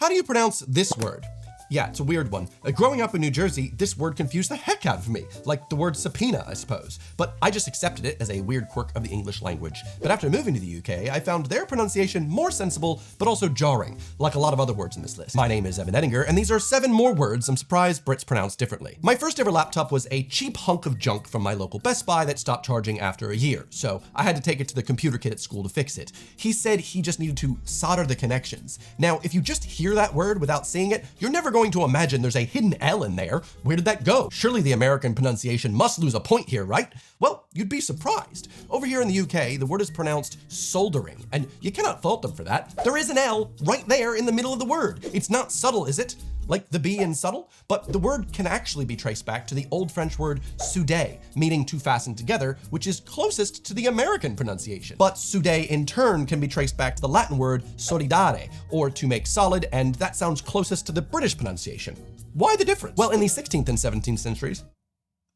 How do you pronounce this word? Yeah, it's a weird one. Growing up in New Jersey, this word confused the heck out of me, like the word subpoena, I suppose. But I just accepted it as a weird quirk of the English language. But after moving to the UK, I found their pronunciation more sensible, but also jarring, like a lot of other words in this list. My name is Evan Edinger, and these are 7 more words I'm surprised Brits pronounce differently. My first ever laptop was a cheap hunk of junk from my local Best Buy that stopped charging after a year, so I had to take it to the computer kid at school to fix it. He said he just needed to solder the connections. Now, if you just hear that word without seeing it, you're never going to imagine there's a hidden L in there. Where did that go? Surely the American pronunciation must lose a point here, right? Well, you'd be surprised. Over here in the UK, the word is pronounced soldering, and you cannot fault them for that. There is an L right there in the middle of the word. It's not subtle, is it? Like the B in subtle? But the word can actually be traced back to the Old French word souder, meaning to fasten together, which is closest to the American pronunciation. But souder in turn can be traced back to the Latin word solidare, or to make solid, and that sounds closest to the British pronunciation. Why the difference? Well, in the 16th and 17th centuries,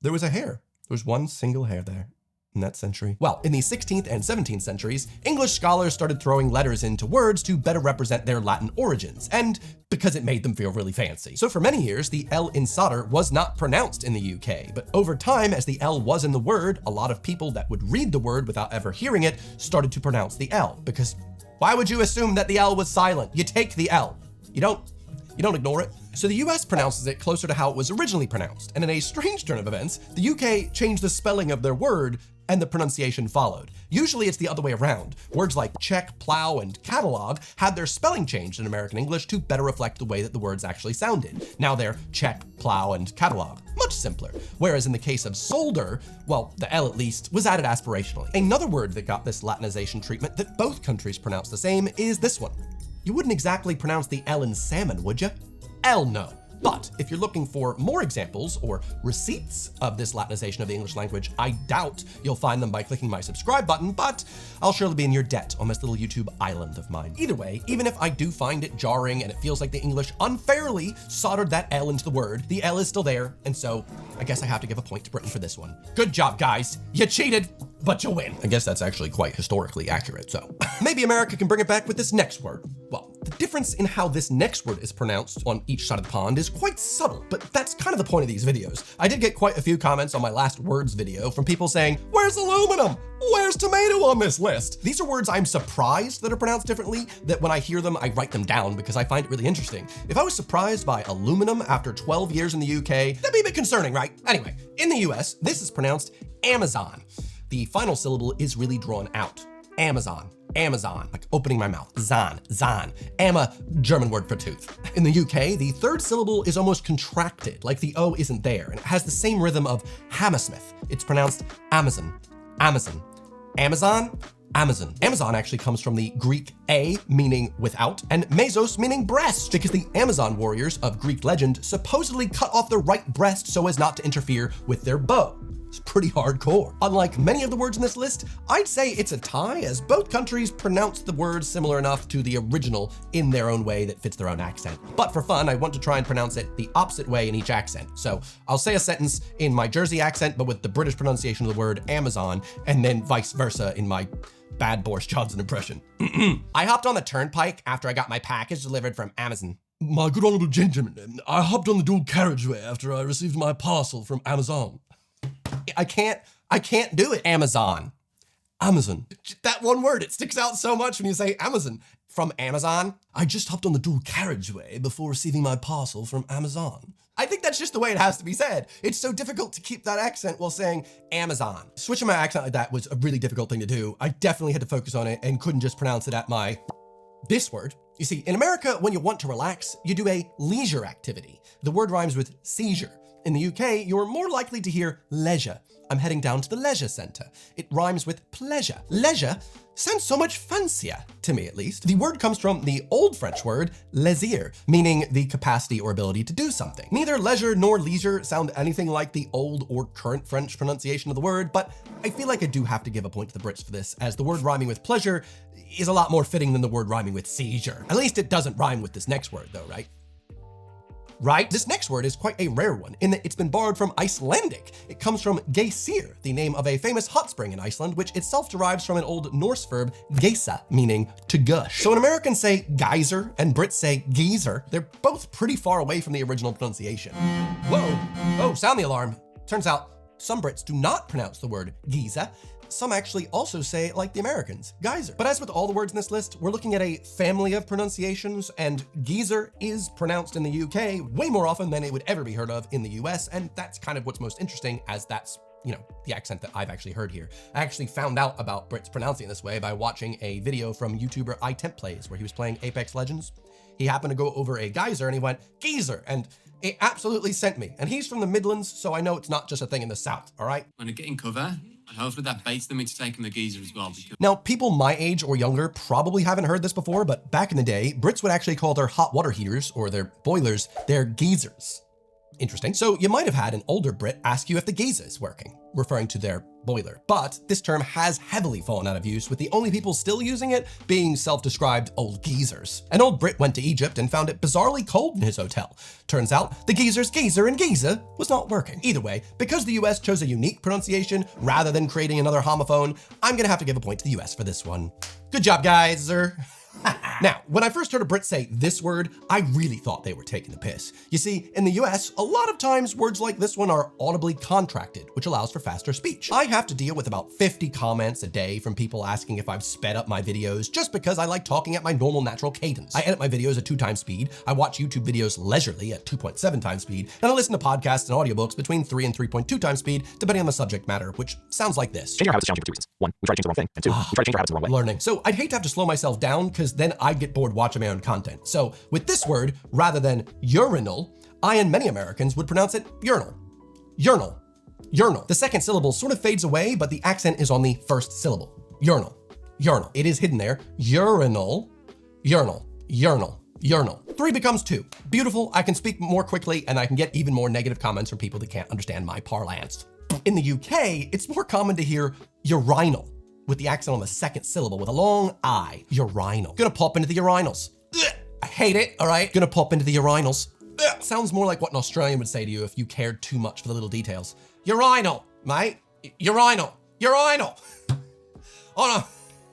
there was a hair. There was one single hair there in that century. Well, in the 16th and 17th centuries, English scholars started throwing letters into words to better represent their Latin origins, and because it made them feel really fancy. So for many years, the L in solder was not pronounced in the UK, but over time, as the L was in the word, a lot of people that would read the word without ever hearing it started to pronounce the L, because why would you assume that the L was silent? You take the L. You don't ignore it. So the US pronounces it closer to how it was originally pronounced, and in a strange turn of events, the UK changed the spelling of their word and the pronunciation followed. Usually it's the other way around. Words like check, plow, and catalog had their spelling changed in American English to better reflect the way that the words actually sounded. Now they're check, plow, and catalog. Much simpler. Whereas in the case of solder, well, the L at least was added aspirationally. Another word that got this Latinization treatment that both countries pronounce the same is this one. You wouldn't exactly pronounce the L in salmon, would you? L no. But if you're looking for more examples or receipts of this Latinization of the English language, I doubt you'll find them by clicking my subscribe button, but I'll surely be in your debt on this little YouTube island of mine. Either way, even if I do find it jarring and it feels like the English unfairly soldered that L into the word, the L is still there, and so I guess I have to give a point to Britain for this one. Good job, guys. You cheated, but you win. I guess that's actually quite historically accurate, so maybe America can bring it back with this next word. Well, the difference in how this next word is pronounced on each side of the pond is quite subtle, but that's kind of the point of these videos. I did get quite a few comments on my last words video from people saying, "Where's aluminum? Where's tomato on this list?" These are words I'm surprised that are pronounced differently, that when I hear them, I write them down because I find it really interesting. If I was surprised by aluminum after 12 years in the UK, that'd be a bit concerning, right? Anyway, in the US, this is pronounced Amazon. The final syllable is really drawn out. Amazon. Amazon, like opening my mouth. Zahn, Zahn. German word for tooth. In the UK, the third syllable is almost contracted, like the O isn't there, and it has the same rhythm of Hammersmith. It's pronounced Amazon, Amazon. Amazon, Amazon. Amazon actually comes from the Greek a, meaning without, and mesos, meaning breast, because the Amazon warriors of Greek legend supposedly cut off their right breast so as not to interfere with their bow. It's pretty hardcore. Unlike many of the words in this list, I'd say it's a tie, as both countries pronounce the words similar enough to the original in their own way that fits their own accent. But for fun, I want to try and pronounce it the opposite way in each accent. So I'll say a sentence in my Jersey accent, but with the British pronunciation of the word Amazon, and then vice versa in my bad Boris Johnson impression. I hopped on the turnpike after I got my package delivered from Amazon. My good honorable gentleman, I hopped on the dual carriageway after I received my parcel from Amazon. I can't do it. Amazon. Amazon. That one word, it sticks out so much when you say Amazon. From Amazon. I just hopped on the dual carriageway before receiving my parcel from Amazon. I think that's just the way it has to be said. It's so difficult to keep that accent while saying Amazon. Switching my accent like that was a really difficult thing to do. I definitely had to focus on it and couldn't just pronounce it at this word. You see, in America, when you want to relax, you do a leisure activity. The word rhymes with seizure. In the UK, you're more likely to hear leisure. I'm heading down to the leisure center. It rhymes with pleasure. Leisure sounds so much fancier, to me at least. The word comes from the Old French word loisir, meaning the capacity or ability to do something. Neither leisure nor leisure sound anything like the old or current French pronunciation of the word, but I feel like I do have to give a point to the Brits for this, as the word rhyming with pleasure is a lot more fitting than the word rhyming with seizure. At least it doesn't rhyme with this next word though, right? right? This next word is quite a rare one in that it's been borrowed from Icelandic. It comes from geysir, the name of a famous hot spring in Iceland, which itself derives from an old Norse verb, geysa, meaning to gush. So when Americans say geyser and Brits say geyser, they're both pretty far away from the original pronunciation. Whoa, oh, sound the alarm. Turns out some Brits do not pronounce the word geyser. Some actually also say it like the Americans, geyser. But as with all the words in this list, we're looking at a family of pronunciations, and geyser is pronounced in the UK way more often than it would ever be heard of in the US, and that's kind of what's most interesting, as that's, you know, the accent that I've actually heard here. I actually found out about Brits pronouncing it this way by watching a video from YouTuber iTempPlays, where he was playing Apex Legends. He happened to go over a geyser and he went, geyser, and it absolutely sent me. And he's from the Midlands, so I know it's not just a thing in the South, all right? When I get in cover, and hopefully that baits them into taking the geyser as well. Now, people my age or younger probably haven't heard this before, but back in the day, Brits would actually call their hot water heaters or their boilers their geysers. Interesting. So you might have had an older Brit ask you if the geyser is working, referring to their boiler. But this term has heavily fallen out of use, with the only people still using it being self-described old geezers. An old Brit went to Egypt and found it bizarrely cold in his hotel. Turns out the geezer's geyser and geyser was not working. Either way, because the US chose a unique pronunciation rather than creating another homophone, I'm gonna have to give a point to the US for this one. Good job, geyser. Now, when I first heard a Brit say this word, I really thought they were taking the piss. You see, in the US, a lot of times words like this one are audibly contracted, which allows for faster speech. I have to deal with about 50 comments a day from people asking if I've sped up my videos just because I like talking at my normal natural cadence. I edit my videos at 2x speed, I watch YouTube videos leisurely at 2.7x speed, and I listen to podcasts and audiobooks between 3 and 3.2x speed, depending on the subject matter, which sounds like this. Changing our habits is challenging for two reasons. One, we try to change the wrong thing, and two, we try to change our habits in the wrong way. Learning. So I'd hate to have to slow myself down, because then I'd get bored watching my own content. So with this word, rather than urinal, I and many Americans would pronounce it urinal. Urinal. Urinal. The second syllable sort of fades away, but the accent is on the first syllable. Urinal. Urinal. It is hidden there. Urinal. Urinal. Urinal. Urinal. 3 becomes 2. Beautiful. I can speak more quickly, and I can get even more negative comments from people that can't understand my parlance. In the UK, it's more common to hear urinal, with the accent on the second syllable with a long I. Urinal. Gonna pop into the urinals. Ugh, I hate it, all right? Gonna pop into the urinals. Ugh, sounds more like what an Australian would say to you if you cared too much for the little details. Urinal, mate. Urinal. Urinal. Oh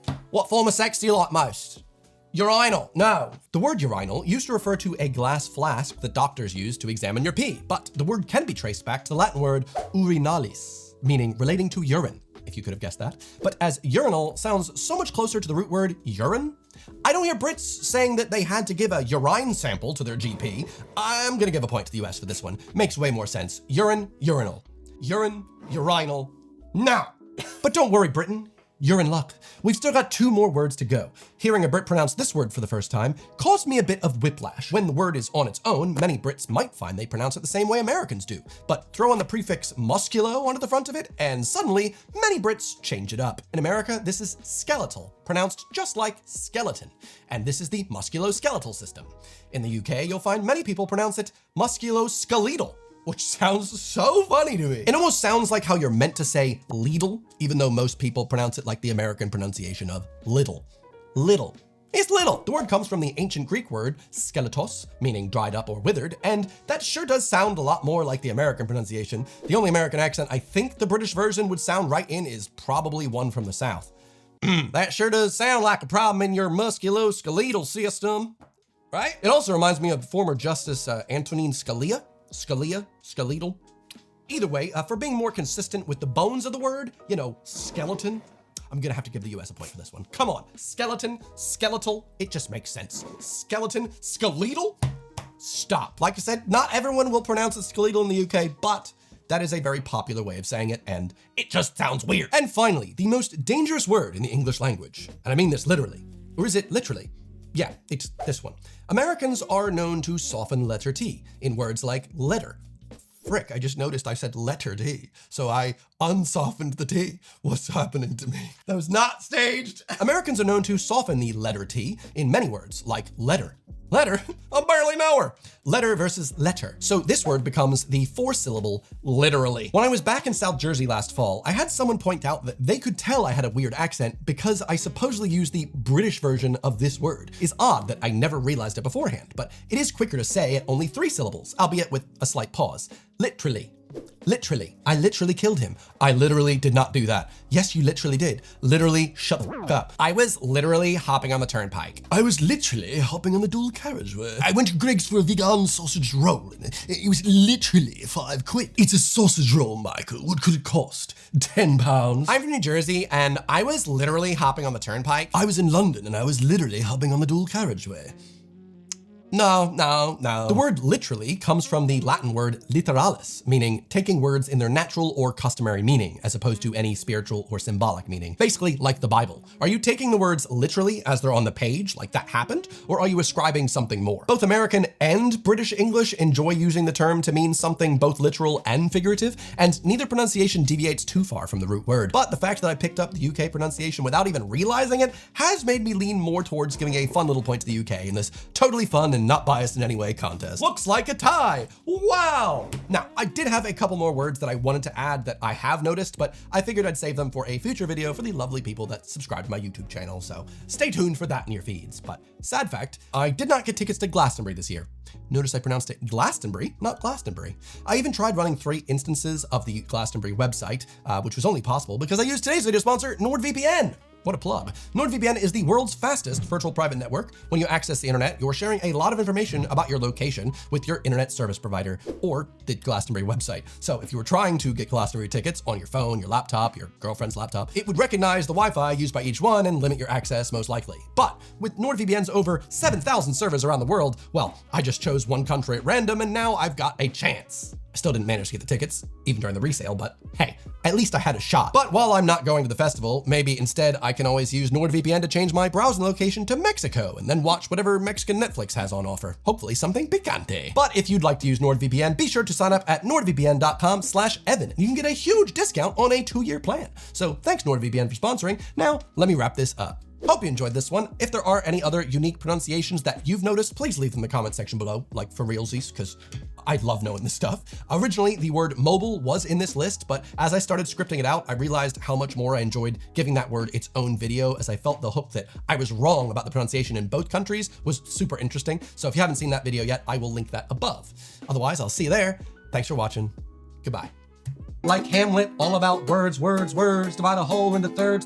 no. What form of sex do you like most? Urinal. No. The word urinal used to refer to a glass flask that doctors use to examine your pee, but the word can be traced back to the Latin word urinalis, meaning relating to urine, if you could have guessed that. But as urinal sounds so much closer to the root word urine, I don't hear Brits saying that they had to give a urine sample to their GP. I'm gonna give a point to the US for this one. Makes way more sense. Urine, urinal. Urine, urinal. No. But don't worry, Britain. You're in luck. We've still got 2 more words to go. Hearing a Brit pronounce this word for the first time caused me a bit of whiplash. When the word is on its own, many Brits might find they pronounce it the same way Americans do. But throw on the prefix musculo onto the front of it, and suddenly, many Brits change it up. In America, this is skeletal, pronounced just like skeleton. And this is the musculoskeletal system. In the UK, you'll find many people pronounce it musculoskeletal, which sounds so funny to me. It almost sounds like how you're meant to say Lidl, even though most people pronounce it like the American pronunciation of little. Little. It's little. The word comes from the ancient Greek word skeletos, meaning dried up or withered, and that sure does sound a lot more like the American pronunciation. The only American accent I think the British version would sound right in is probably one from the South. That sure does sound like a problem in your musculoskeletal system, right? It also reminds me of former Justice Antonin Scalia. Skeletal. Either way, for being more consistent with the bones of the word, you know, skeleton, I'm gonna have to give the US a point for this one. Come on, skeleton, skeletal, it just makes sense. Skeleton, skeletal? Stop. Like I said, not everyone will pronounce it skeletal in the UK, but that is a very popular way of saying it, and it just sounds weird. And finally, the most dangerous word in the English language, and I mean this literally, or is it literally? Yeah, it's this one. Americans are known to soften letter T in words like letter. Frick, I just noticed I said letter T, so I unsoftened the T. What's happening to me? That was not staged. Americans are known to soften the letter T in many words, like letter. Letter? I barely know her. letter versus letter. So this word becomes the 4-syllable literally. When I was back in South Jersey last fall, I had someone point out that they could tell I had a weird accent because I supposedly used the British version of this word. It's odd that I never realized it beforehand, but it is quicker to say at only 3 syllables, albeit with a slight pause. Literally. Literally. I literally killed him. I literally did not do that. Yes, you literally did. Literally shut the f up. I was literally hopping on the turnpike. I was literally hopping on the dual carriageway. I went to Greg's for a vegan sausage roll. It was literally £5. It's a sausage roll, Michael. What could it cost? £10. I'm from New Jersey and I was literally hopping on the turnpike. I was in London and I was literally hopping on the dual carriageway. No. The word literally comes from the Latin word literalis, meaning taking words in their natural or customary meaning, as opposed to any spiritual or symbolic meaning. Basically, like the Bible. Are you taking the words literally as they're on the page, like that happened, or are you ascribing something more? Both American and British English enjoy using the term to mean something both literal and figurative, and neither pronunciation deviates too far from the root word. But the fact that I picked up the UK pronunciation without even realizing it has made me lean more towards giving a fun little point to the UK in this totally fun and not biased in any way contest. Looks like a tie. Wow. Now, I did have a couple more words that I wanted to add that I have noticed, but I figured I'd save them for a future video for the lovely people that subscribe to my YouTube channel, so stay tuned for that in your feeds. But sad fact, I did not get tickets to Glastonbury this year. Notice I pronounced it Glastonbury, not Glastonbury. I even tried running 3 instances of the Glastonbury website, which was only possible because I used today's video sponsor, NordVPN. What a plug. NordVPN is the world's fastest virtual private network. When you access the internet, you're sharing a lot of information about your location with your internet service provider or the Glastonbury website. So if you were trying to get Glastonbury tickets on your phone, your laptop, your girlfriend's laptop, it would recognize the Wi-Fi used by each one and limit your access most likely. But with NordVPN's over 7,000 servers around the world, well, I just chose one country at random and now I've got a chance. I still didn't manage to get the tickets, even during the resale, but hey, at least I had a shot. But while I'm not going to the festival, maybe instead I can always use NordVPN to change my browsing location to Mexico and then watch whatever Mexican Netflix has on offer. Hopefully something picante. But if you'd like to use NordVPN, be sure to sign up at nordvpn.com/Evan. You can get a huge discount on a 2-year plan. So thanks NordVPN for sponsoring. Now, let me wrap this up. Hope you enjoyed this one. If there are any other unique pronunciations that you've noticed, please leave them in the comment section below, like for realsies, because I love knowing this stuff. Originally, the word mobile was in this list, but as I started scripting it out, I realized how much more I enjoyed giving that word its own video, as I felt the hook that I was wrong about the pronunciation in both countries was super interesting. So if you haven't seen that video yet, I will link that above. Otherwise, I'll see you there. Thanks for watching. Goodbye. Like Hamlet, all about words, divide a whole into thirds.